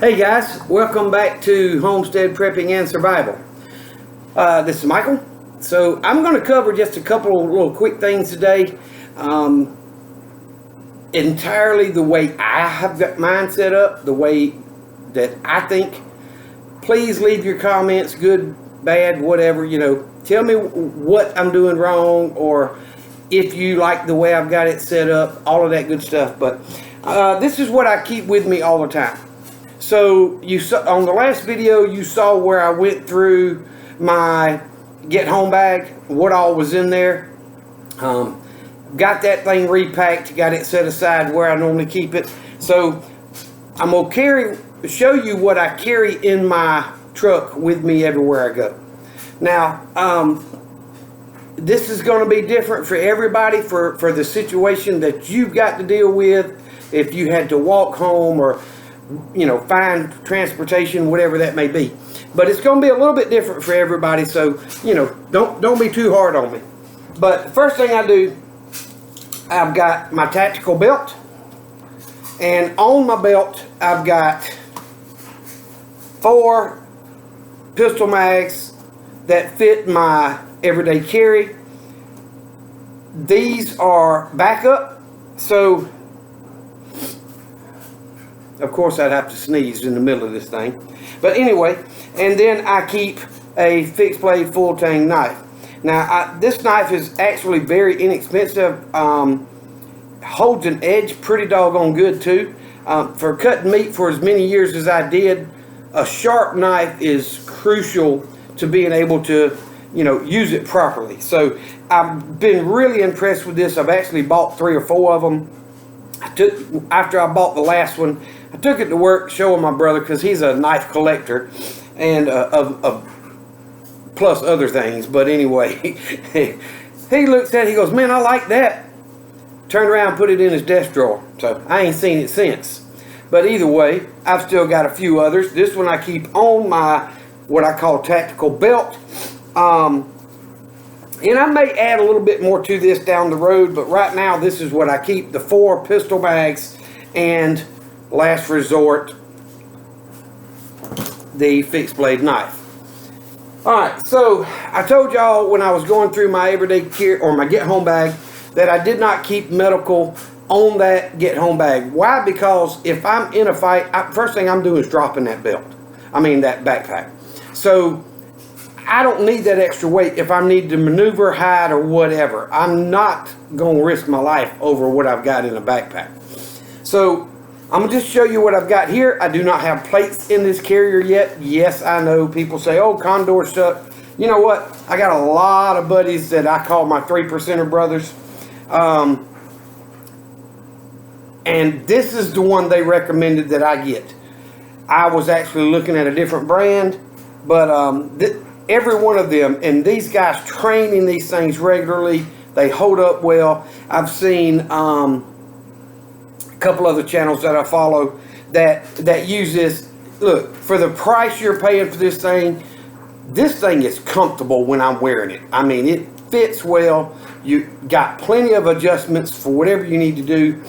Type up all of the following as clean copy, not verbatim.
Hey guys, welcome back to Homestead Prepping and Survival. This is Michael. So I'm going to cover just a couple of little quick things today. Entirely the way I have got mine set up, the way that I think. Please leave your comments, good, bad, whatever, tell me what I'm doing wrong, or if you like the way I've got it set up, all of that good stuff. But this is what I keep with me all the time. So you saw on the last video, you saw where I went through my get home bag, what all was in there. Got that thing repacked, got it set aside where I normally keep it. So I'm gonna show you what I carry in my truck with me everywhere I go. Now, this is going to be different for everybody for the situation that you've got to deal with. If you had to walk home or find transportation, whatever that may be. But it's going to be a little bit different for everybody, so don't be too hard on me. But the first thing I do, I've got my tactical belt, and on my belt I've got 4 pistol mags that fit my everyday carry. These are backup, so of course I'd have to sneeze in the middle of this thing. But anyway, and then I keep a fixed blade full tang knife. Now this knife is actually very inexpensive. Holds an edge pretty doggone good too. For cutting meat for as many years as I did, a sharp knife is crucial to being able to use it properly. So I've been really impressed with this. I've actually bought 3 or 4 of them. After I bought the last one, I took it to work showing my brother, because he's a knife collector and plus other things. But anyway, he looks at it, he goes, "Man, I like that." Turned around and put it in his desk drawer. So I ain't seen it since. But either way, I've still got a few others. This one I keep on my what I call tactical belt. And I may add a little bit more to this down the road, but right now this is what I keep: the 4 pistol bags, and last resort, the fixed blade knife. Alright, so I told y'all when I was going through my everyday care, or my get home bag, that I did not keep medical on that get home bag. Why? Because if I'm in a fight, first thing I'm doing is dropping that that backpack. So I don't need that extra weight if I need to maneuver, hide, or whatever. I'm not going to risk my life over what I've got in a backpack. So I'm going to just show you what I've got here. I do not have plates in this carrier yet. Yes, I know people say, "Oh, Condor stuff." You know what? I got a lot of buddies that I call my 3%er brothers. And this is the one they recommended that I get. I was actually looking at a different brand, but every one of them, and these guys train in these things regularly. They hold up well. I've seen a couple other channels that I follow that use this. Look, for the price you're paying for this thing is comfortable when I'm wearing it. I mean, it fits well. You got plenty of adjustments for whatever you need to do.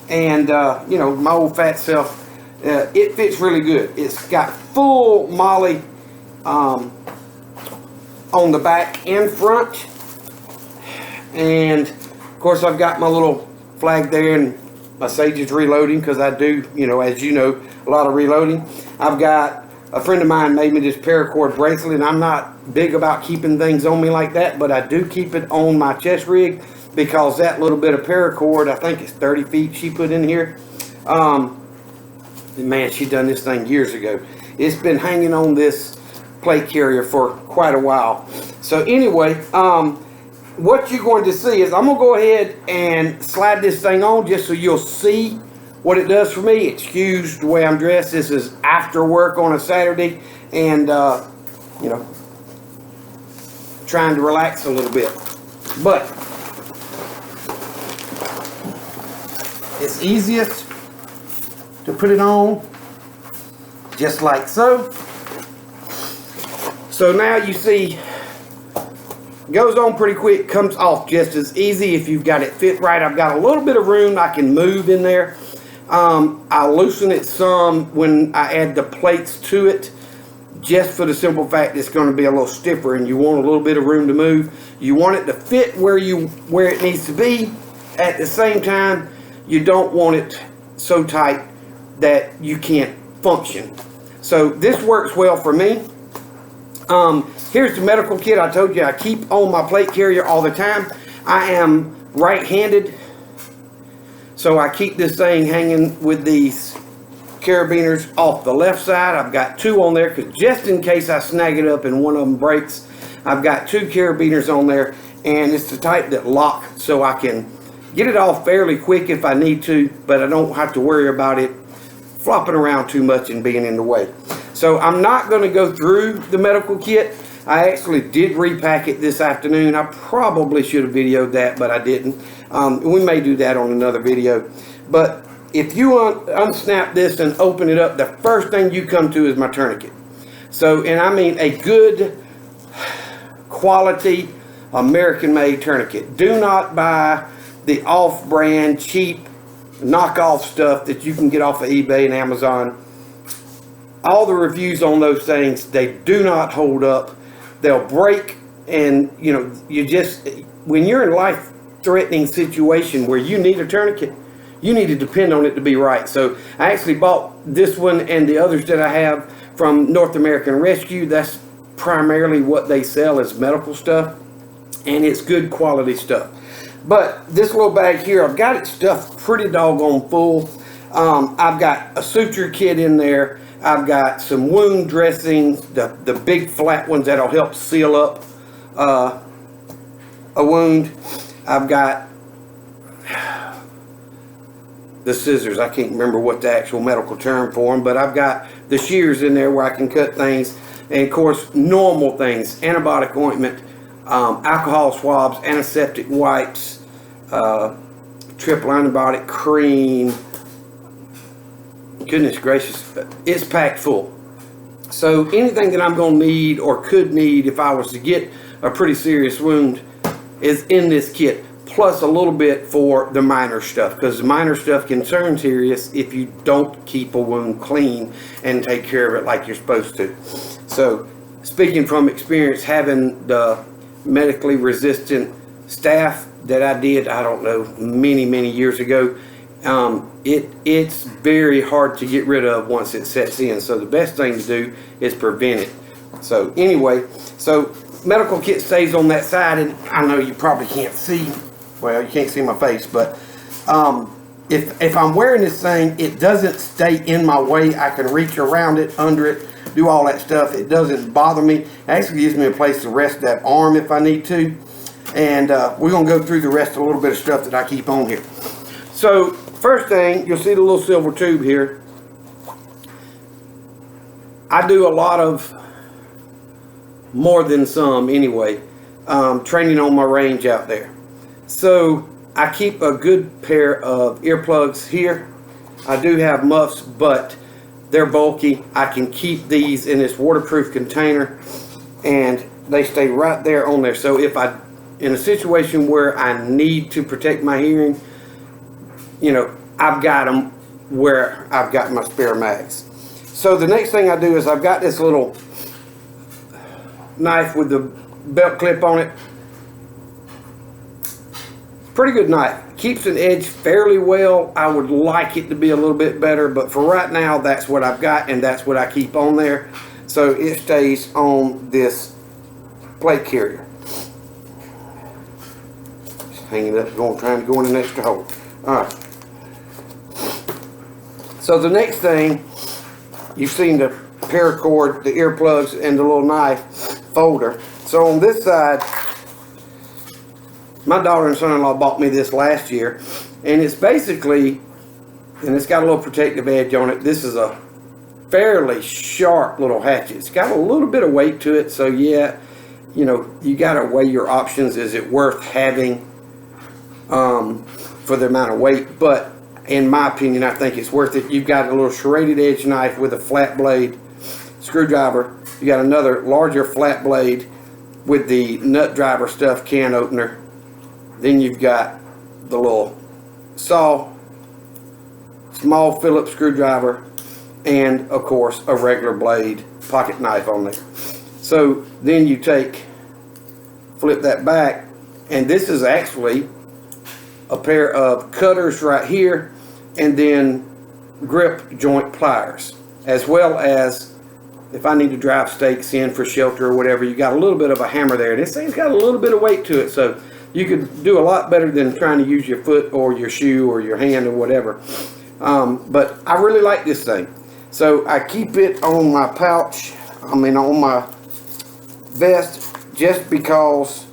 And my old fat self, it fits really good. It's got full molly on the back and front, and of course I've got my little flag there, and my Sage is reloading, because I do, as you know, a lot of reloading. I've got a friend of mine made me this paracord bracelet, and I'm not big about keeping things on me like that, but I do keep it on my chest rig, because that little bit of paracord, I think it's 30 feet she put in here. Man, she done this thing years ago. It's been hanging on this plate carrier for quite a while. So anyway, what you're going to see is I'm going to go ahead and slide this thing on just so you'll see what it does for me. Excuse the way I'm dressed. This is after work on a Saturday, and trying to relax a little bit. But it's easiest to put it on just like so. So now you see, goes on pretty quick, comes off just as easy if you've got it fit right. I've got a little bit of room I can move in there. I loosen it some when I add the plates to it, just for the simple fact it's going to be a little stiffer and you want a little bit of room to move. You want it to fit where it needs to be. At the same time, you don't want it so tight that you can't function. So this works well for me. Here's the medical kit. I told you I keep on my plate carrier all the time. I am right-handed, so I keep this thing hanging with these carabiners off the left side. I've got two on there because just in case I snag it up and one of them breaks, I've got two carabiners on there, and it's the type that lock, so I can get it off fairly quick if I need to, but I don't have to worry about it flopping around too much and being in the way. So I'm not going to go through the medical kit. I actually did repack it this afternoon. I probably should have videoed that, but I didn't. We may do that on another video. But if you unsnap this and open it up, the first thing you come to is my tourniquet. So, and I mean a good quality American-made tourniquet. Do not buy the off-brand, cheap, knockoff stuff that you can get off of eBay and Amazon. All the reviews on those things, they do not hold up. They'll break, and you know, when you're in a life-threatening situation where you need a tourniquet, you need to depend on it to be right. So I actually bought this one and the others that I have from North American Rescue. That's primarily what they sell is medical stuff, and it's good quality stuff. But this little bag here, I've got it stuffed pretty doggone full. I've got a suture kit in there. I've got some wound dressings, the big flat ones that'll help seal up a wound. I've got the scissors. I can't remember what the actual medical term for them, but I've got the shears in there where I can cut things. And of course, normal things, antibiotic ointment, alcohol swabs, antiseptic wipes, triple antibiotic cream. Goodness gracious, it's packed full. So anything that I'm going to need or could need if I was to get a pretty serious wound is in this kit, plus a little bit for the minor stuff, because the minor stuff can turn serious if you don't keep a wound clean and take care of it like you're supposed to. So speaking from experience, having the medically resistant staph that I did, I don't know, many years ago, it's very hard to get rid of once it sets in. So the best thing to do is prevent it. So anyway, so medical kit stays on that side, and I know you probably can't see, well, you can't see my face, but if I'm wearing this thing, it doesn't stay in my way. I can reach around it, under it, do all that stuff. It doesn't bother me. It actually gives me a place to rest that arm if I need to. And we're going to go through the rest of a little bit of stuff that I keep on here. So first thing, you'll see the little silver tube here. I do a lot of, more than some anyway, training on my range out there. So I keep a good pair of earplugs here. I do have muffs, but they're bulky. I can keep these in this waterproof container, and they stay right there on there. So if I, in a situation where I need to protect my hearing, you know, I've got them where I've got my spare mags. So the next thing I do is I've got this little knife with the belt clip on it. Pretty good knife. Keeps an edge fairly well. I would like it to be a little bit better, but for right now, that's what I've got, and that's what I keep on there. So it stays on this plate carrier. Just hang it up, trying to go in the next hole. All right. So the next thing, you've seen the paracord, the earplugs, and the little knife folder. So on this side, my daughter and son-in-law bought me this last year, and it's basically, and it's got a little protective edge on it. This is a fairly sharp little hatchet. It's got a little bit of weight to it, so yeah, you know, you got to weigh your options. Is it worth having for the amount of weight? But in my opinion, I think it's worth it. You've got a little serrated edge knife with a flat blade screwdriver. You got another larger flat blade with the nut driver stuff can opener. Then you've got the little saw, small Phillips screwdriver, and of course a regular blade pocket knife on there. So then you flip that back, and this is actually a pair of cutters right here, and then grip joint pliers, as well as if I need to drive stakes in for shelter or whatever, you got a little bit of a hammer there. This thing's got a little bit of weight to it, so you could do a lot better than trying to use your foot or your shoe or your hand or whatever. But I really like this thing. So I keep it on my pouch, on my vest, just because.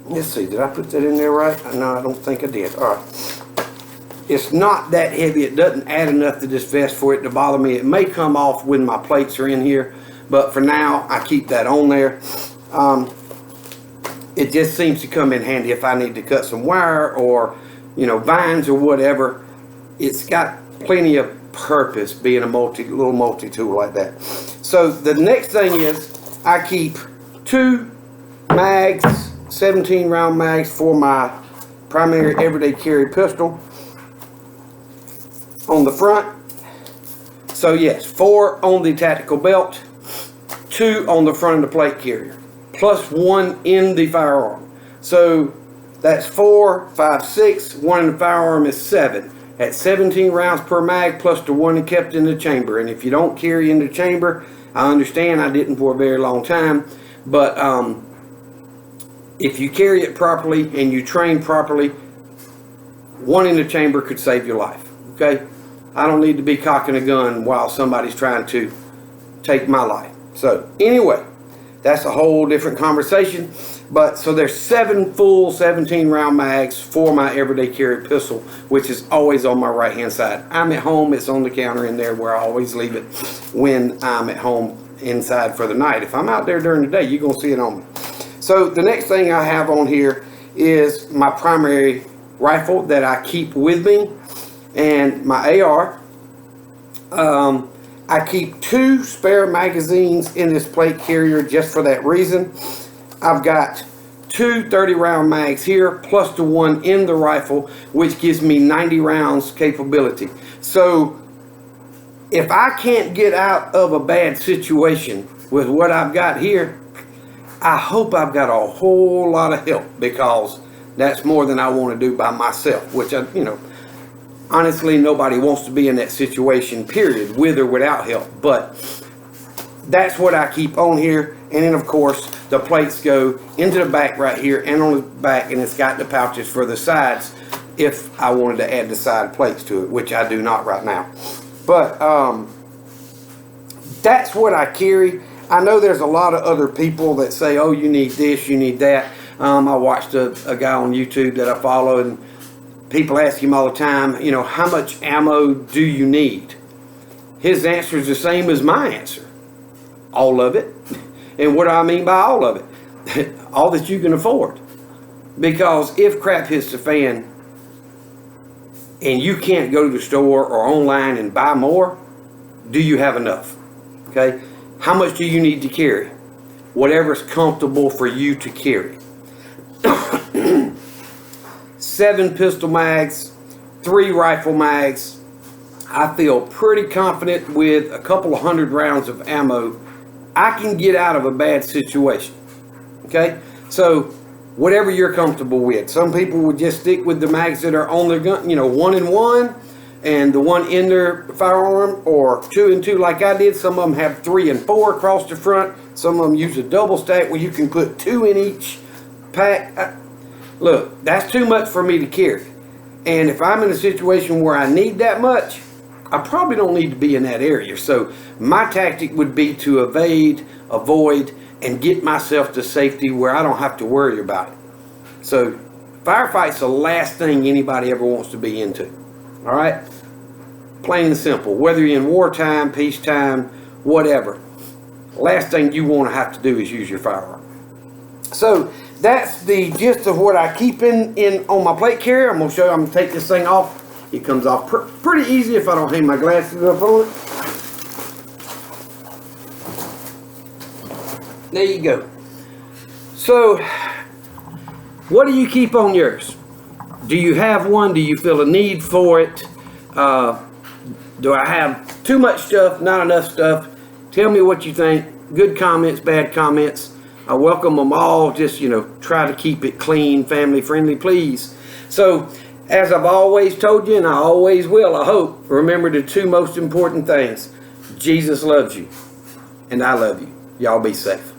Let's see, did I put that in there right? No, I don't think I did. All right. It's not that heavy. It doesn't add enough to this vest for it to bother me. It may come off when my plates are in here, but for now, I keep that on there. It just seems to come in handy if I need to cut some wire or, vines or whatever. It's got plenty of purpose being a little multi-tool like that. So the next thing is I keep 2 mags, 17 round mags for my primary everyday carry pistol on the front. So yes, 4 on the tactical belt, 2 on the front of the plate carrier, plus 1 in the firearm. So that's 4, 5, 6, 1 in the firearm is 7. At 17 rounds per mag, plus the 1 kept in the chamber. And if you don't carry in the chamber, I understand, I didn't for a very long time, but if you carry it properly and you train properly, 1 in the chamber could save your life. Okay, I don't need to be cocking a gun while somebody's trying to take my life. So anyway, that's a whole different conversation. But so there's 7 full 17 round mags for my everyday carry pistol, which is always on my right hand side. I'm at home, it's on the counter in there where I always leave it when I'm at home inside for the night. If I'm out there during the day, you're gonna see it on me. So the next thing I have on here is my primary rifle that I keep with me, and my AR. I keep 2 spare magazines in this plate carrier just for that reason. I've got 2 30 round mags here, plus the 1 in the rifle, which gives me 90 rounds capability. So if I can't get out of a bad situation with what I've got here, I hope I've got a whole lot of help, because that's more than I want to do by myself, which honestly, nobody wants to be in that situation, period, with or without help. But that's what I keep on here. And then, of course, the plates go into the back right here and on the back, and it's got the pouches for the sides if I wanted to add the side plates to it, which I do not right now. But that's what I carry. I know there's a lot of other people that say, oh, you need this, you need that. I watched a guy on YouTube that I follow, and people ask him all the time, how much ammo do you need? His answer is the same as my answer. All of it. And what do I mean by all of it? All that you can afford. Because if crap hits the fan and you can't go to the store or online and buy more, do you have enough? Okay? How much do you need to carry? Whatever's comfortable for you to carry. 7 pistol mags, 3 rifle mags. I feel pretty confident with a couple of 100 rounds of ammo, I can get out of a bad situation. Okay? So, whatever you're comfortable with. Some people would just stick with the mags that are on their gun, 1 and 1, and the 1 in their firearm, or 2 and 2 like I did. Some of them have 3 and 4 across the front. Some of them use a double stack where you can put 2 in each pack. Look, that's too much for me to carry. And if I'm in a situation where I need that much, I probably don't need to be in that area. So my tactic would be to avoid, and get myself to safety where I don't have to worry about it. So firefights the last thing anybody ever wants to be into. All right? Plain and simple. Whether you're in wartime, peacetime, whatever. Last thing you want to have to do is use your firearm. So that's the gist of what I keep in on my plate carrier. I'm going to show you. I'm going to take this thing off. It comes off pretty easy if I don't hang my glasses up on it. There you go. So, what do you keep on yours? Do you have one? Do you feel a need for it? Do I have too much stuff, not enough stuff? Tell me what you think. Good comments, bad comments. I welcome them all. Just, try to keep it clean, family friendly, please. So, as I've always told you, and I always will, I hope, remember the two most important things. Jesus loves you, and I love you. Y'all be safe.